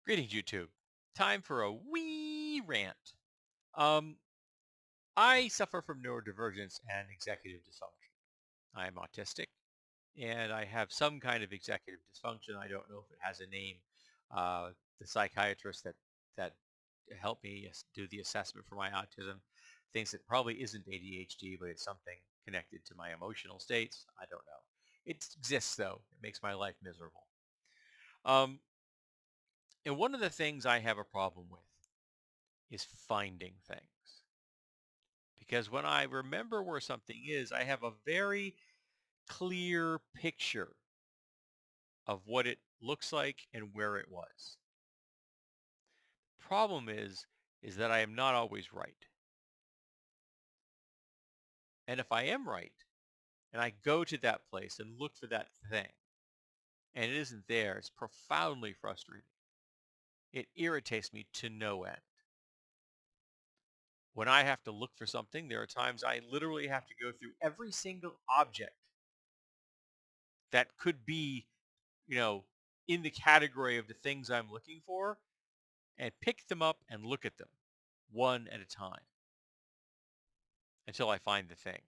Greetings, YouTube. Time for a wee rant. Um, I suffer from neurodivergence and executive dysfunction. I am autistic, and I have some kind of executive dysfunction. I don't know if it has a name. The psychiatrist that helped me do the assessment for my autism thinks it probably isn't ADHD, but it's something connected to my emotional states. I don't know. It exists though. It makes my life miserable. Um, and one of the things I have a problem with is finding things. Because when I remember where something is, I have a very clear picture of what it looks like and where it was. Problem is that I am not always right. And if I am right and I go to that place and look for that thing and it isn't there, it's profoundly frustrating. It irritates me to no end. When I have to look for something, there are times I literally have to go through every single object that could be, you know, in the category of the things I'm looking for and pick them up and look at them one at a time until I find the thing.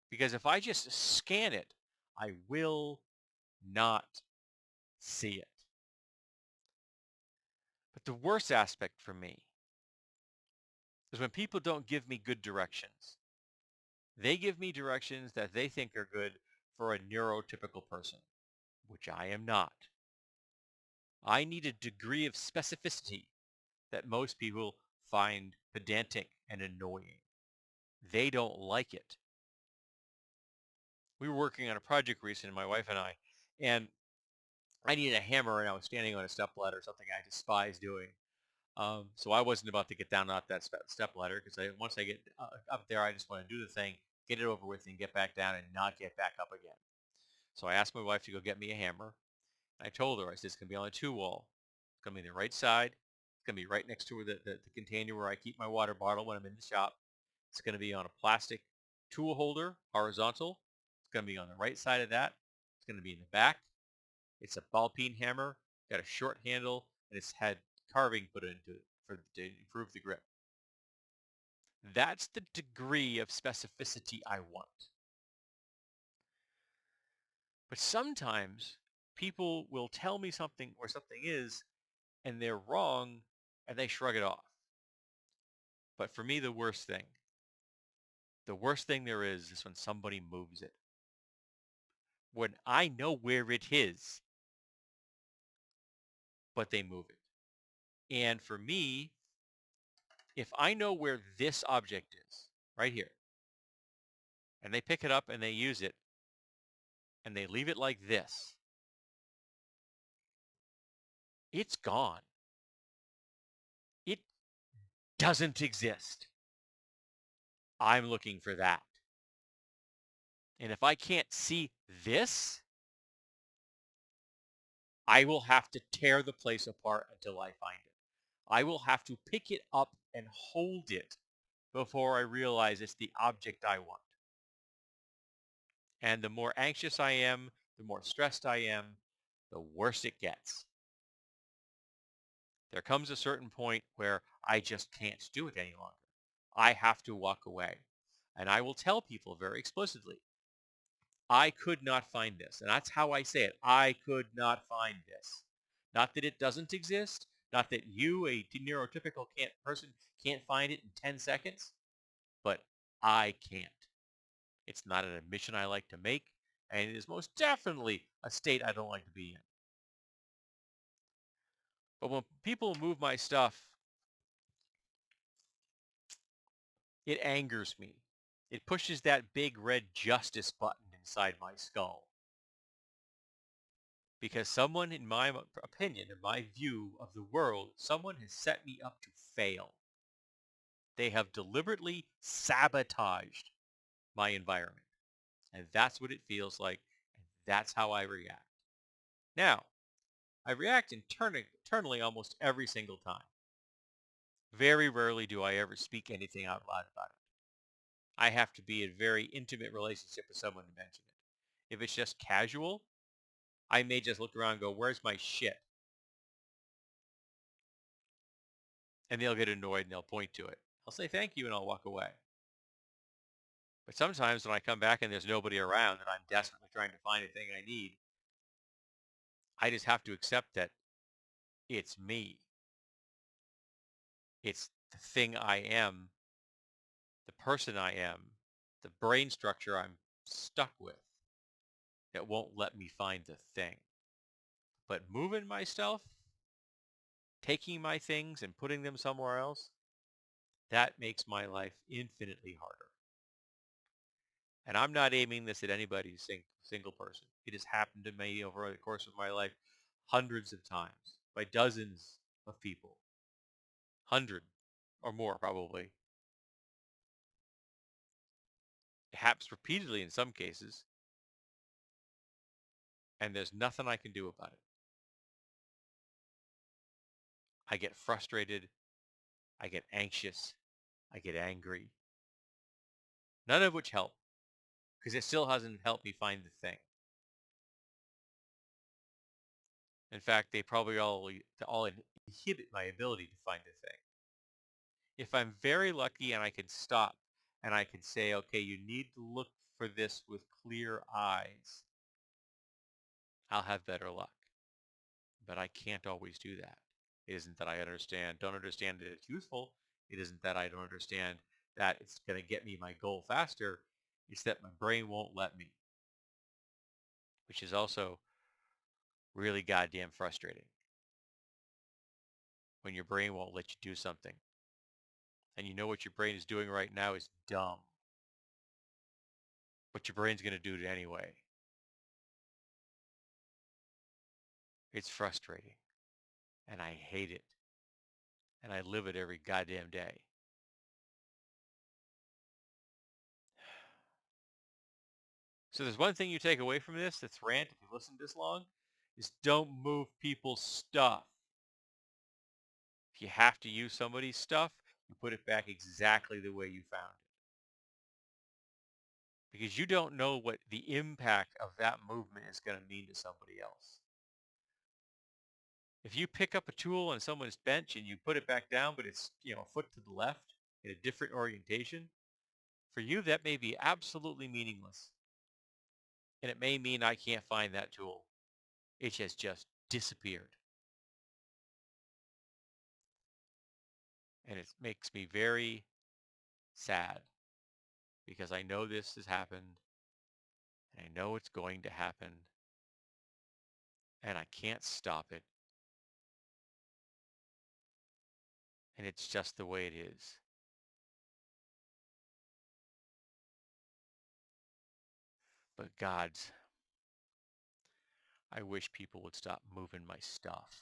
Because if I just scan it, I will not see it. But the worst aspect for me is when people don't give me good directions. They give me directions that they think are good for a neurotypical person, which I am not. I need a degree of specificity that most people find pedantic and annoying. They don't like it. We were working on a project recently, my wife and I needed a hammer, and I was standing on a step ladder, something I despise doing. So I wasn't about to get down off that step ladder because once I get up there, I just want to do the thing, get it over with, and get back down and not get back up again. So I asked my wife to go get me a hammer. I told her, I said, it's going to be on the two wall. It's going to be on the right side. It's going to be right next to the container where I keep my water bottle when I'm in the shop. It's going to be on a plastic tool holder, horizontal. It's going to be on the right side of that. It's going to be in the back. It's a ball peen hammer, got a short handle, and it's had carving put into it to improve the grip. That's the degree of specificity I want. But sometimes people will tell me something where something is, and they're wrong, and they shrug it off. But for me, the worst thing there is when somebody moves it. When I know where it is, but they move it. And for me, if I know where this object is, right here, and they pick it up and they use it, and they leave it like this, it's gone. It doesn't exist. I'm looking for that. And if I can't see this, I will have to tear the place apart until I find it. I will have to pick it up and hold it before I realize it's the object I want. And the more anxious I am, the more stressed I am, the worse it gets. There comes a certain point where I just can't do it any longer. I have to walk away. And I will tell people very explicitly, I could not find this. And that's how I say it. I could not find this. Not that it doesn't exist. Not that you, a neurotypical person, can't find it in 10 seconds. But I can't. It's not an admission I like to make. And it is most definitely a state I don't like to be in. But when people move my stuff, it angers me. It pushes that big red justice button inside my skull. Because someone, in my opinion, in my view of the world, someone has set me up to fail. They have deliberately sabotaged my environment. And that's what it feels like. And that's how I react. Now, I react internally almost every single time. Very rarely do I ever speak anything out loud about it. I have to be in a very intimate relationship with someone to mention it. If it's just casual, I may just look around and go, where's my shit? and they'll get annoyed and they'll point to it. I'll say thank you and I'll walk away. But sometimes when I come back and there's nobody around and I'm desperately trying to find a thing I need, I just have to accept that it's me. It's the thing I am, the person I am, the brain structure I'm stuck with that won't let me find the thing. But moving my stuff, taking my things and putting them somewhere else, that makes my life infinitely harder. And I'm not aiming this at any single person. It has happened to me over the course of my life hundreds of times by dozens of people. 100 or more probably. It happens repeatedly in some cases, and there's nothing I can do about it. I get frustrated. I get anxious. I get angry. None of which help because it still hasn't helped me find the thing. In fact, they probably all inhibit my ability to find a thing. If I'm very lucky and I can stop and I can say, okay, you need to look for this with clear eyes, I'll have better luck. But I can't always do that. It isn't that I don't understand that it's useful. It isn't that I don't understand that it's going to get me my goal faster. It's that my brain won't let me, which is also really goddamn frustrating when your brain won't let you do something. And you know what your brain is doing right now is dumb. But your brain's going to do it anyway. It's frustrating. And I hate it. And I live it every goddamn day. So there's one thing you take away from this rant, if you've listened this long, is don't move people's stuff. If you have to use somebody's stuff, you put it back exactly the way you found it. Because you don't know what the impact of that movement is going to mean to somebody else. If you pick up a tool on someone's bench and you put it back down, but it's, a foot to the left in a different orientation, for you that may be absolutely meaningless. And it may mean I can't find that tool. It has just disappeared. And it makes me very sad because I know this has happened and I know it's going to happen and I can't stop it. And it's just the way it is. But gods, I wish people would stop moving my stuff.